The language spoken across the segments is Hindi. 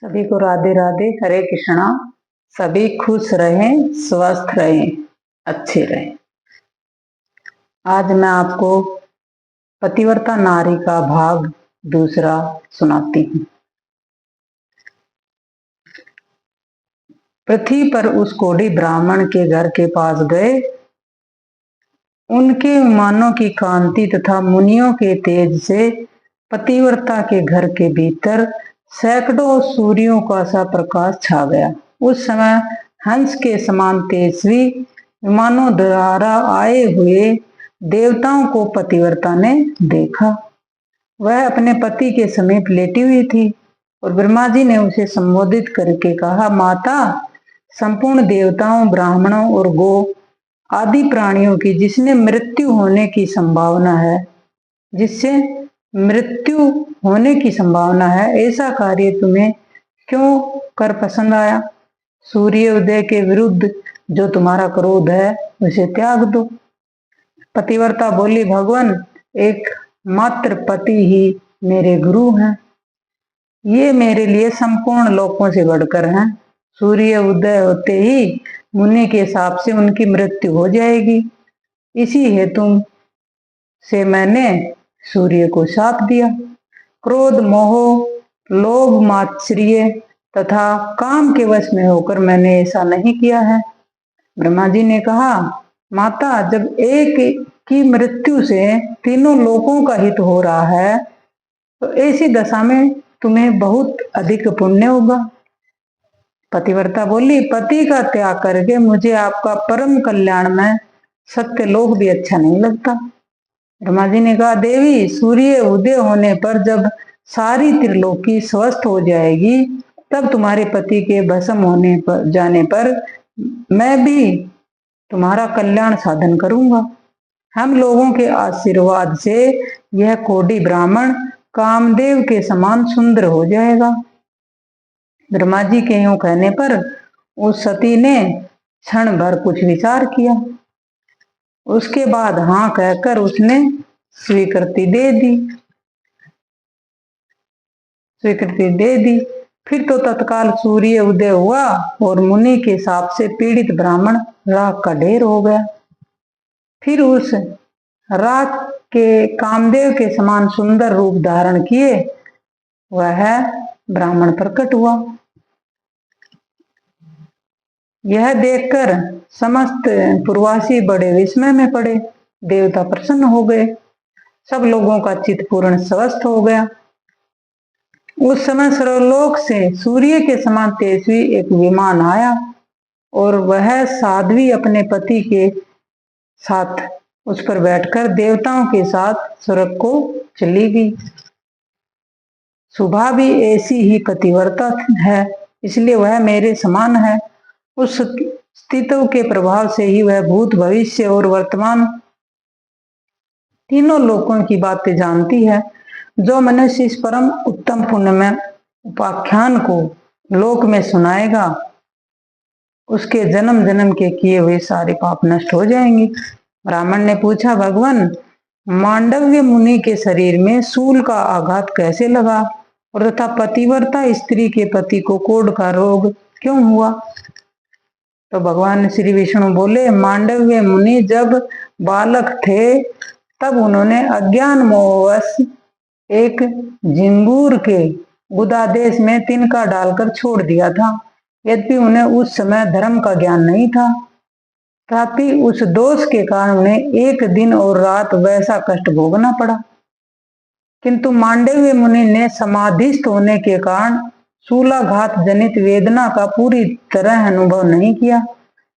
सभी को राधे राधे, हरे कृष्णा। सभी खुश रहें, स्वस्थ रहें, अच्छे रहें। आज मैं आपको पतिव्रता नारी का भाग दूसरा सुनाती हूँ। पृथ्वी पर उस कोढ़ी ब्राह्मण के घर के पास गए। उनके मानों की कांति तथा मुनियों के तेज से पतिव्रता के घर के भीतर सैकड़ों सूर्यों का सा प्रकाश छा गया। उस समय हंस के समान तेजस्वी विमानों द्वारा आए हुए देवताओं को पतिव्रता ने देखा। वह अपने पति के समीप लेटी हुई थी और ब्रह्मा जी ने उसे संबोधित करके कहा, माता, संपूर्ण देवताओं, ब्राह्मणों और गो आदि प्राणियों की जिससे मृत्यु होने की संभावना है, ऐसा कार्य तुम्हें क्यों कर पसंद आया? सूर्य उदय के विरुद्ध जो तुम्हारा क्रोध है उसे त्याग दो। पतिव्रता बोली, भगवान, एक मात्र पति ही मेरे गुरु हैं। ये मेरे लिए संपूर्ण लोकों से बढ़कर हैं। सूर्य उदय होते ही मुनि के शाप से उनकी मृत्यु हो जाएगी। इसी हेतु से मैंने सूर्य को शाप दिया। क्रोध, मोह, लोभ, मात्सर्य तथा काम के वश में होकर मैंने ऐसा नहीं किया है। ब्रह्मा जी ने कहा, माता, जब एक की मृत्यु से तीनों लोकों का हित हो रहा है तो ऐसी दशा में तुम्हें बहुत अधिक पुण्य होगा। पतिव्रता बोली, पति का त्याग करके मुझे आपका परम कल्याण में सत्य लोक भी अच्छा नहीं लगता। ब्रह्मा जी ने कहा, देवी, सूर्य उदय होने पर जब सारी त्रिलोकी स्वस्थ हो जाएगी तब तुम्हारे पति के भस्म होने पर जाने पर मैं भी तुम्हारा कल्याण साधन करूंगा। हम लोगों के आशीर्वाद से यह कोढ़ी ब्राह्मण कामदेव के समान सुंदर हो जाएगा। ब्रह्मा जी के यूं कहने पर उस सती ने क्षण भर कुछ विचार किया। उसके बाद हाँ कहकर उसने स्वीकृति दे दी। फिर तो तत्काल सूर्य उदय हुआ और मुनि के शाप से पीड़ित ब्राह्मण राख का ढेर हो गया। फिर उस राख के कामदेव के समान सुंदर रूप धारण किए वह ब्राह्मण प्रकट हुआ। यह देखकर समस्त पूर्ववासी बड़े विस्मय में पड़े। देवता प्रसन्न हो गए। सब लोगों का चित्त पूर्ण स्वस्थ हो गया। उस समय सर्वलोक से सूर्य के समान तेजस्वी एक विमान आया और वह साध्वी अपने पति के साथ उस पर बैठकर देवताओं के साथ स्वर्ग को चली गई। सुभा भी ऐसी ही पतिव्रता है, इसलिए वह मेरे समान है। उस स्थितियों के प्रभाव से ही वह भूत, भविष्य और वर्तमान तीनों लोकों की बातें जानती है। जो मनुष्य इस परम उत्तम पुण्य में उपाख्यान को लोक में सुनाएगा उसके जन्म जन्म के किए हुए सारे पाप नष्ट हो जाएंगे। ब्राह्मण ने पूछा, भगवान, मांडव्य मुनि के शरीर में शूल का आघात कैसे लगा और तथा पतिव्रता स्त्री के पति को कोढ़ का रोग क्यों हुआ? तो भगवान श्री विष्णु बोले, मांडव्य मुनि जब बालक थे तब उन्होंने अज्ञान मोहवश एक झिंगूर के गुदादेश में तिनका डालकर छोड़ दिया था। यद्यपि उन्हें उस समय धर्म का ज्ञान नहीं था, तथापि उस दोष के कारण उन्हें एक दिन और रात वैसा कष्ट भोगना पड़ा। किंतु मांडव्य मुनि ने समाधिस्थ होने के कारण शूलाघात जनित वेदना का पूरी तरह अनुभव नहीं किया।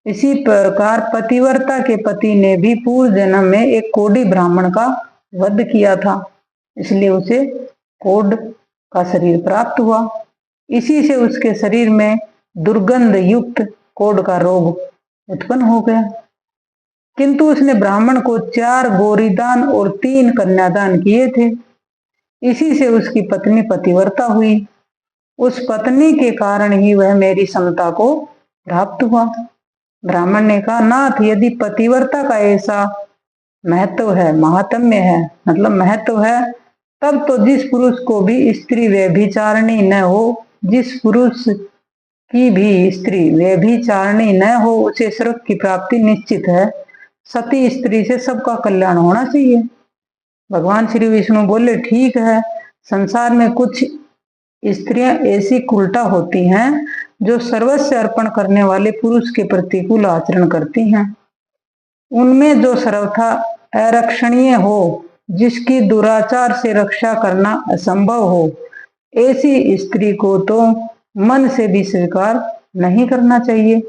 इसी प्रकार पतिव्रता के पति ने भी पूर्व जन्म में एक कोढ़ी ब्राह्मण का वध किया था, इसलिए उसे कोढ़ का शरीर प्राप्त हुआ। इसी से उसके शरीर में दुर्गंध युक्त कोढ़ का रोग उत्पन्न हो गया। किंतु उसने ब्राह्मण को 4 गोरीदान और 3 कन्यादान किए थे। इसी से उसकी पत्नी पतिव्रता हुई। उस पत्नी के कारण ही वह मेरी समता को प्राप्त हुआ। ब्राह्मण ने कहा, नाथ, यदि पतिव्रता का ऐसा महत्व है, महात्म्य है, मतलब महत्व है, तब तो जिस पुरुष को भी स्त्री व्यभिचारिणी न हो जिस पुरुष की भी स्त्री व्यभिचारिणी न हो उसे स्वर्ग की प्राप्ति निश्चित है। सती स्त्री से सबका कल्याण होना चाहिए। भगवान श्री विष्णु बोले, ठीक है, संसार में कुछ स्त्रियां ऐसी उल्टा होती हैं जो सर्वस्व अर्पण करने वाले पुरुष के प्रतिकूल आचरण करती हैं। उनमें जो सर्वथा अरक्षणीय हो, जिसकी दुराचार से रक्षा करना असंभव हो, ऐसी स्त्री को तो मन से भी स्वीकार नहीं करना चाहिए।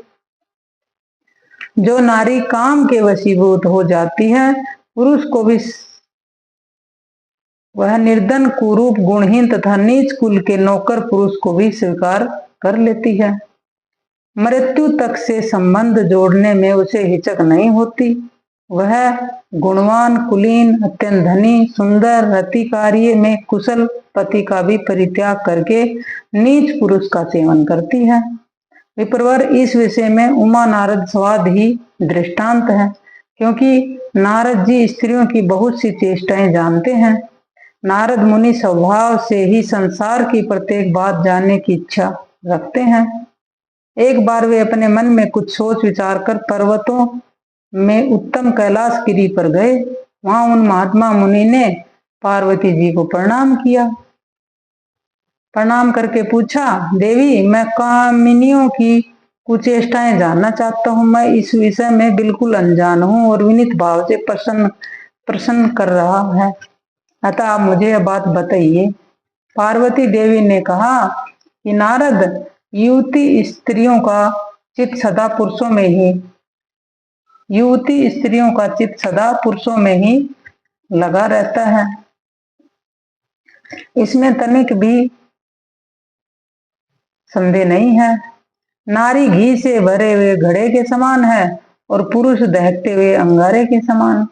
जो नारी काम के वशीभूत हो जाती है, पुरुष को भी वह निर्धन, कुरूप, गुणहीन तथा नीच कुल के नौकर पुरुष को भी स्वीकार कर लेती है। मृत्यु तक से संबंध जोड़ने में उसे हिचक नहीं होती। वह गुणवान, कुलीन, अत्यंत धनी, सुंदर, रति कार्य में कुशल पति का भी परित्याग करके नीच पुरुष का सेवन करती है। विप्रवर, इस विषय में उमा नारद स्वाद ही दृष्टांत है, क्योंकि नारद जी स्त्रियों की बहुत सी चेष्टाएं जानते हैं। नारद मुनि स्वभाव से ही संसार की प्रत्येक बात जानने की इच्छा रखते हैं। एक बार वे अपने मन में कुछ सोच विचार कर पर्वतों में उत्तम कैलाश गिरी पर गए। वहां उन महात्मा मुनि ने पार्वती जी को प्रणाम किया। प्रणाम करके पूछा, देवी, मैं कामिनियों की कुचेष्टाएं जानना चाहता हूँ। मैं इस विषय में बिल्कुल अनजान हूँ और विनीत भाव से प्रश्न कर रहा है, अतः आप मुझे यह बात बताइए। पार्वती देवी ने कहा कि नारद, युवती स्त्रियों का चित्त सदा पुरुषों में ही लगा रहता है। इसमें तनिक भी संदेह नहीं है। नारी घी से भरे हुए घड़े के समान है और पुरुष दहकते हुए अंगारे के समान।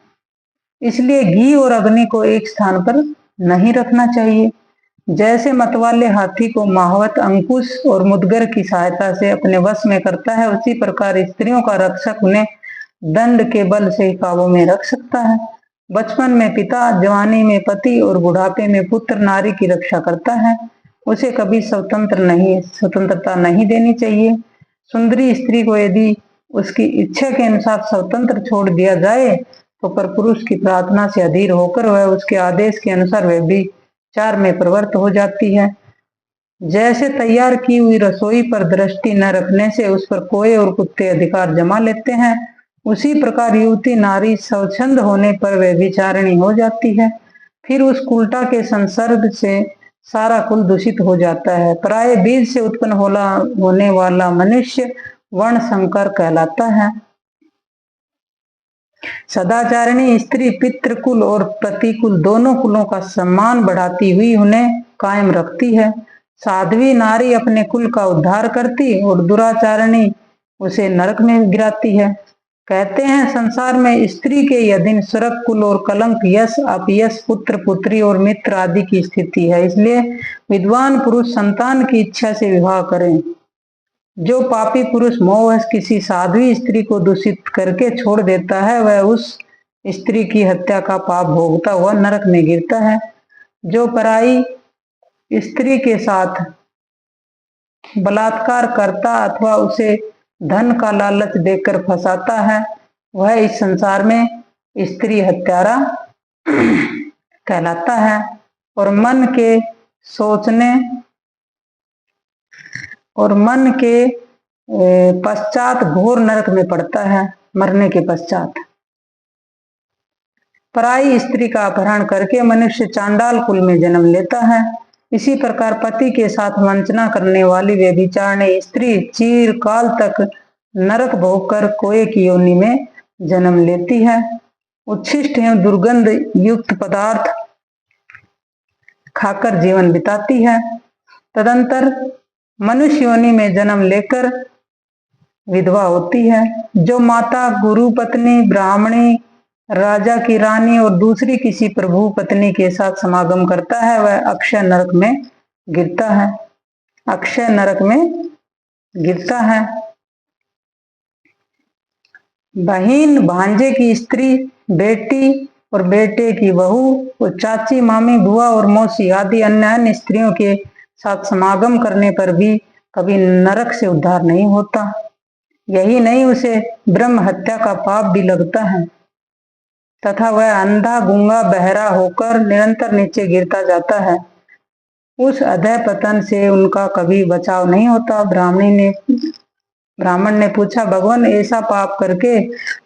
इसलिए घी और अग्नि को एक स्थान पर नहीं रखना चाहिए। जैसे मतवाले हाथी को महावत अंकुश और मुदगर की सहायता से अपने वश में करता है, उसी प्रकार स्त्रियों का रक्षक उन्हें दंड के बल से काबू में रख सकता है। बचपन में पिता, जवानी में पति और बुढ़ापे में पुत्र नारी की रक्षा करता है। उसे कभी स्वतंत्रता नहीं देनी चाहिए। सुंदरी स्त्री को यदि उसकी इच्छा के अनुसार स्वतंत्र छोड़ दिया जाए तो पर पुरुष की प्रार्थना से अधीर होकर वह उसके आदेश के अनुसार व्यभिचार में प्रवृत्त हो जाती है। जैसे तैयार की हुई रसोई पर दृष्टि न रखने से उस पर कोए और कुत्ते अधिकार जमा लेते हैं, उसी प्रकार युवती नारी स्वच्छंद होने पर व्यभिचारिणी हो जाती है। फिर उस कुलटा के संसर्ग से सारा कुल दूषित हो जाता है। पराये बीज से उत्पन्न होने वाला मनुष्य वर्ण संकर कहलाता है। सदाचारिणी स्त्री पितृकुल और प्रतिकुल दोनों कुलों का सम्मान बढ़ाती हुई उन्हें कायम रखती है। साध्वी नारी अपने कुल का उद्धार करती और दुराचारिणी उसे नरक में गिराती है। कहते हैं, संसार में स्त्री के अधीन स्वर्ग, कुल और कलंक, यश, अपयश, पुत्र पुत्री और मित्र आदि की स्थिति है। इसलिए विद्वान पुरुष संतान की इच्छा से विवाह करें। जो पापी पुरुष मोहवश किसी साध्वी स्त्री को दूषित करके छोड़ देता है, वह उस स्त्री की हत्या का पाप भोगता हुआ नरक में गिरता है। जो पराई स्त्री के साथ बलात्कार करता अथवा उसे धन का लालच देकर फंसाता है, वह इस संसार में स्त्री हत्यारा कहलाता है और मन के पश्चात घोर नरक में पड़ता है। मरने के पश्चात पराई स्त्री का अपहरण करके मनुष्य चांडाल कुल में जन्म लेता है। इसी प्रकार पति के साथ वंचना करने वाली व्यभिचारिणी स्त्री चिरकाल तक नरक भोगकर कोए की योनि में जन्म लेती है। उच्छिष्ट एवं दुर्गंध युक्त पदार्थ खाकर जीवन बिताती है। तदंतर मनुष्य योनि में जन्म लेकर विधवा होती है। जो माता, गुरु पत्नी, ब्राह्मणी, राजा की रानी और दूसरी किसी प्रभु पत्नी के साथ समागम करता है, वह अक्षय नरक में गिरता है। बहन, भांजे की स्त्री, बेटी और बेटे की बहू और चाची, मामी, बुआ और मौसी आदि अन्य स्त्रियों के साथ समागम करने पर भी कभी नरक से उद्धार नहीं होता। यही नहीं, उसे ब्रह्म हत्या का पाप भी लगता है तथा वह अंधा गूंगा बहरा होकर निरंतर नीचे गिरता जाता है। उस अधः पतन से उनका कभी बचाव नहीं होता। ब्राह्मण ने पूछा, भगवान ऐसा पाप करके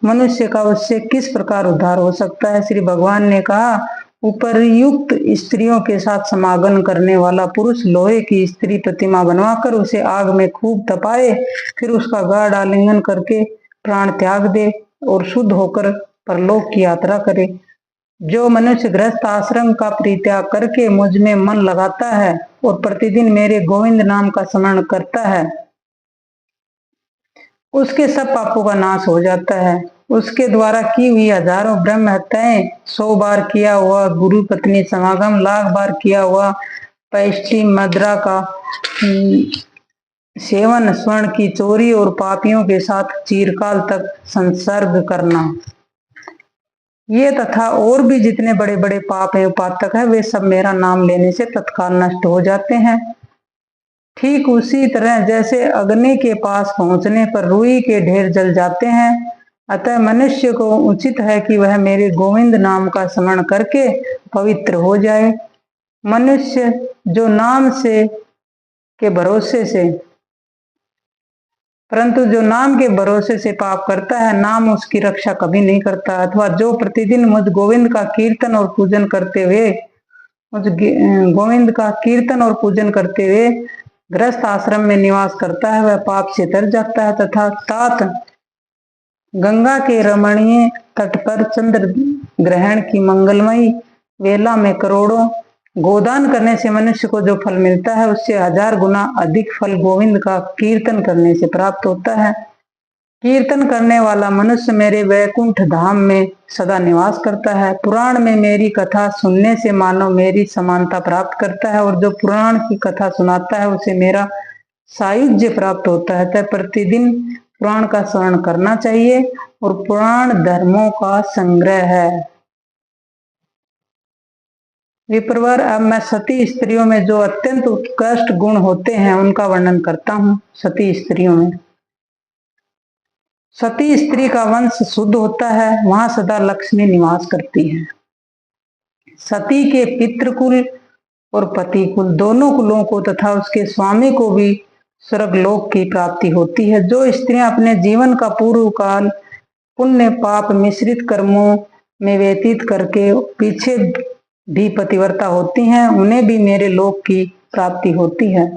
मनुष्य का उससे किस प्रकार उद्धार हो सकता है? श्री भगवान ने कहा, उपर्युक्त स्त्रियों के साथ समागम करने वाला पुरुष लोहे की स्त्री प्रतिमा बनवाकर उसे आग में खूब तपाए, फिर उसका गाढ़ आलिंगन करके प्राण त्याग दे और शुद्ध होकर परलोक की यात्रा करे। जो मनुष्य गृहस्थ आश्रम का परित्याग करके मुझ में मन लगाता है और प्रतिदिन मेरे गोविंद नाम का स्मरण करता है, उसके सब पापों का नाश हो जाता है। उसके द्वारा की हुई हजारों ब्रह्म हत्याएं, 100 बार किया हुआ गुरु पत्नी समागम, लाख बार किया हुआ पैष्टि मदरा का सेवन, स्वर्ण की चोरी और पापियों के साथ चिरकाल तक संसर्ग करना, ये तथा और भी जितने बड़े बड़े पाप है पातक है, वे सब मेरा नाम लेने से तत्काल नष्ट हो जाते हैं। ठीक उसी तरह जैसे अग्नि के पास पहुंचने पर रुई के ढेर जल जाते हैं, अतः मनुष्य को उचित है कि वह मेरे गोविंद नाम का स्मरण करके पवित्र हो जाए। मनुष्य जो नाम से के भरोसे से परंतु जो नाम के भरोसे से पाप करता है, नाम उसकी रक्षा कभी नहीं करता। अथवा जो प्रतिदिन मुझ गोविंद का कीर्तन और पूजन करते हुए गृहस्थ आश्रम में निवास करता है, वह पाप से तर जाता है तथा तात गंगा के रमणीय तट पर चंद्र ग्रहण की मंगलमयी वेला में करोड़ों गोदान करने से मनुष्य को जो फल मिलता है, उससे 1000 गुना अधिक फल गोविंद का कीर्तन करने से प्राप्त होता है। कीर्तन करने वाला मनुष्य मेरे वैकुंठ धाम में सदा निवास करता है। पुराण में मेरी कथा सुनने से मानव मेरी समानता प्राप्त करता है और जो पुराण की कथा सुनाता है उसे मेरा सायुज्य प्राप्त होता है। तब प्रतिदिन पुराण का स्मरण करना चाहिए और पुराण धर्मों का संग्रह है। विप्रवर, अब मैं सती स्त्रियों में जो अत्यंत उत्कृष्ट गुण होते हैं उनका वर्णन करता हूँ। सती स्त्रियों में सती स्त्री का वंश शुद्ध होता है, वहां सदा लक्ष्मी निवास करती है। सती के पितृकुल और पति कुल दोनों कुलों को तथा उसके स्वामी को भी स्वर्गलोक की प्राप्ति होती है। जो स्त्रियां अपने जीवन का पूर्व काल पुण्य पाप मिश्रित कर्मों में व्यतीत करके पीछे भी पतिव्रता होती हैं, उन्हें भी मेरे लोक की प्राप्ति होती है।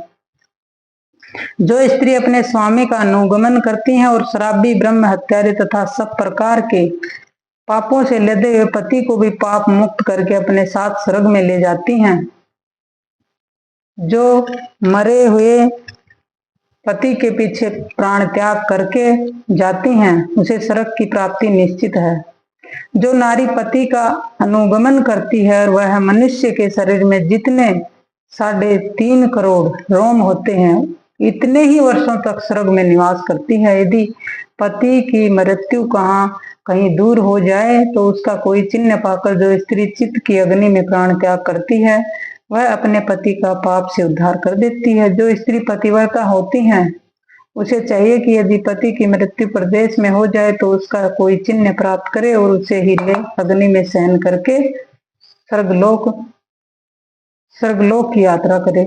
जो स्त्री अपने स्वामी का अनुगमन करती हैं और शराबी ब्रह्म हत्यारे तथा सब प्रकार के पापों से लदे हुए पति को भी पाप मुक्त करके अपने साथ स्वर्ग में ले जाती हैं, जो मरे हुए पति के पीछे प्राण त्याग करके जाती हैं, उसे स्वर्ग की प्राप्ति निश्चित है। जो नारी पति का अनुगमन करती है, वह मनुष्य के शरीर में जितने 3.5 करोड़ रोम होते हैं, इतने ही वर्षों तक स्वर्ग में निवास करती है। यदि पति की मृत्यु कहीं दूर हो जाए तो उसका कोई चिन्ह पाकर जो स्त्री चित्त की अग्नि में प्राण त्याग करती है, वह अपने पति का पाप से उद्धार कर देती है। जो स्त्री पतिव्रता होती हैं, उसे चाहिए कि यदि पति की मृत्यु प्रदेश में हो जाए तो उसका कोई चिन्ह प्राप्त करे और उसे ही ले अग्नि में शयन करके स्वर्गलोक की यात्रा करे।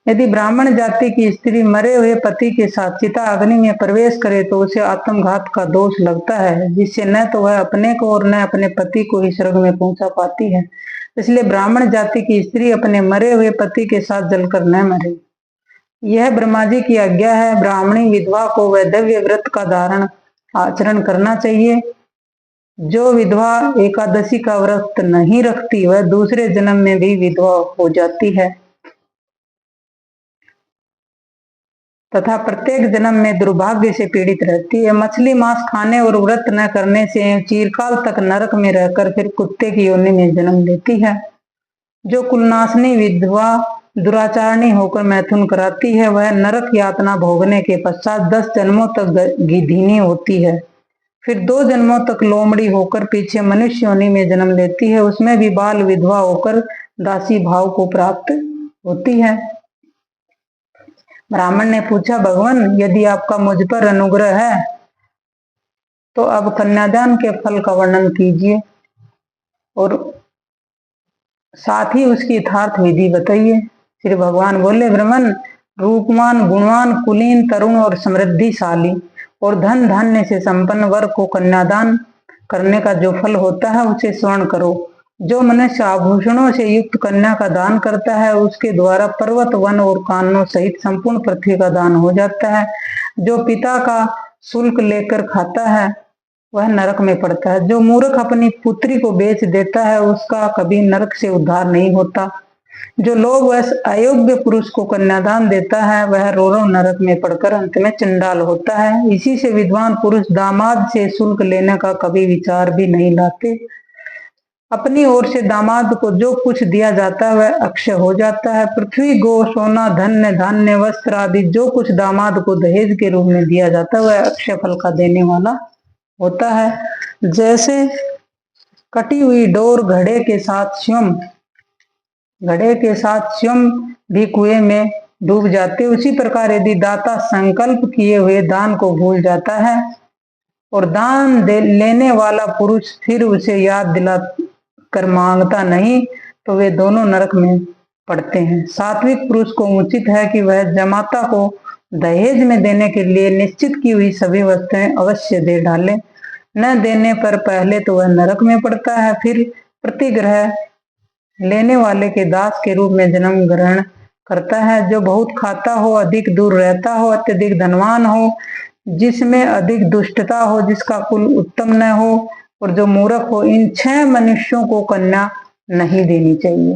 यदि ब्राह्मण जाति की स्त्री मरे हुए पति के साथ चिता अग्नि में प्रवेश करे तो उसे आत्मघात का दोष लगता है, जिससे न तो वह अपने को और न अपने पति को ही स्वर्ग में पहुंचा पाती है। इसलिए ब्राह्मण जाति की स्त्री अपने मरे हुए पति के साथ जलकर न मरे। यह ब्रह्मा जी की आज्ञा है। ब्राह्मणी विधवा को वैधव्य व्रत का धारण आचरण करना चाहिए। जो विधवा एकादशी का व्रत नहीं रखती, वह दूसरे जन्म में भी विधवा हो जाती है तथा प्रत्येक जन्म में दुर्भाग्य से पीड़ित रहती है। मछली मांस खाने और व्रत न करने से चिरकाल तक नरक में रहकर फिर कुत्ते की योनि में जन्म लेती है। जो कुलनाशनी विधवा दुराचारणी होकर मैथुन कराती है, वह नरक यातना भोगने के पश्चात 10 जन्मों तक गिधीनी होती है। फिर 2 जन्मों तक लोमड़ी होकर पीछे मनुष्य योनि में जन्म लेती है। उसमें भी बाल विधवा होकर दासी भाव को प्राप्त होती है। ब्राह्मण ने पूछा, भगवान यदि आपका मुझ पर अनुग्रह है तो अब कन्यादान के फल का वर्णन कीजिए और साथ ही उसकी यथार्थ विधि बताइए। श्री भगवान बोले, ब्राह्मण रूपवान, गुणवान, कुलीन, तरुण और समृद्धिशाली और धन धान्य से संपन्न वर्ग को कन्यादान करने का जो फल होता है उसे स्मरण करो। जो मनुष्य आभूषणों से युक्त कन्या का दान करता है उसके द्वारा पर्वत, वन और कानों सहित संपूर्ण पृथ्वी का दान हो जाता है। जो पिता का शुल्क लेकर खाता है वह नरक में पड़ता है। जो मूर्ख अपनी पुत्री को बेच देता है उसका कभी नरक से उद्धार नहीं होता। जो लोभवश अयोग्य पुरुष को कन्यादान देता है वह रो रो नरक में पड़कर अंत में चंडाल होता है। इसी से विद्वान पुरुष दामाद से शुल्क लेने का कभी विचार भी नहीं लाते। अपनी ओर से दामाद को जो कुछ दिया जाता है वह अक्षय हो जाता है। पृथ्वी, गो, सोना, धन्य, धान्य, वस्त्र आदि जो कुछ दामाद को दहेज के रूप में दिया जाता है वह अक्षय फल का देने वाला होता है। जैसे कटी हुई डोर घड़े के साथ स्वयं भी कुएं में डूब जाते, उसी प्रकार यदि दाता संकल्प किए हुए दान को भूल जाता है और दान लेने वाला पुरुष फिर उसे याद दिला कर मांगता नहीं तो वे दोनों नरक में पड़ते हैं। सात्विक पुरुष को उचित है कि वह जमाता को दहेज में देने के लिए निश्चित की हुई सभी वस्तुएं अवश्य दे डाले। न देने पर पहले तो वह नरक में पड़ता है, फिर प्रतिग्रह लेने वाले के दास के रूप में जन्म ग्रहण करता है। जो बहुत खाता हो, अधिक दूर रहता हो, अत्यधिक धनवान हो, जिसमें अधिक दुष्टता हो, जिसका कुल उत्तम न हो और जो मूर्ख हो, इन 6 मनुष्यों को कन्या नहीं देनी चाहिए।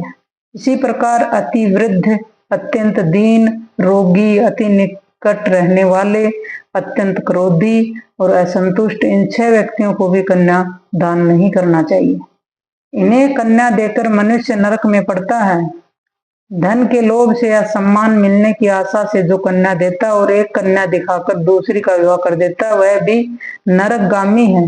इसी प्रकार अति वृद्ध, अत्यंत दीन, रोगी, अति निकट रहने वाले, अत्यंत क्रोधी और असंतुष्ट, इन 6 व्यक्तियों को भी कन्या दान नहीं करना चाहिए। इन्हें कन्या देकर मनुष्य नरक में पड़ता है। धन के लोभ से या सम्मान मिलने की आशा से जो कन्या देता है और एक कन्या दिखाकर दूसरी का विवाह कर देता है वह भी नरकगामी है।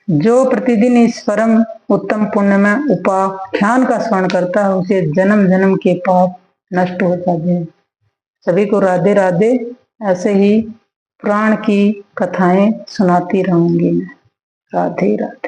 जो प्रतिदिन इस परम उत्तम पुण्य में उपाख्यान का स्मरण करता है उसे जन्म जन्म के पाप नष्ट हो जाते हैं। सभी को राधे राधे। ऐसे ही पुराण की कथाएं सुनाती रहूंगी मैं। राधे राधे।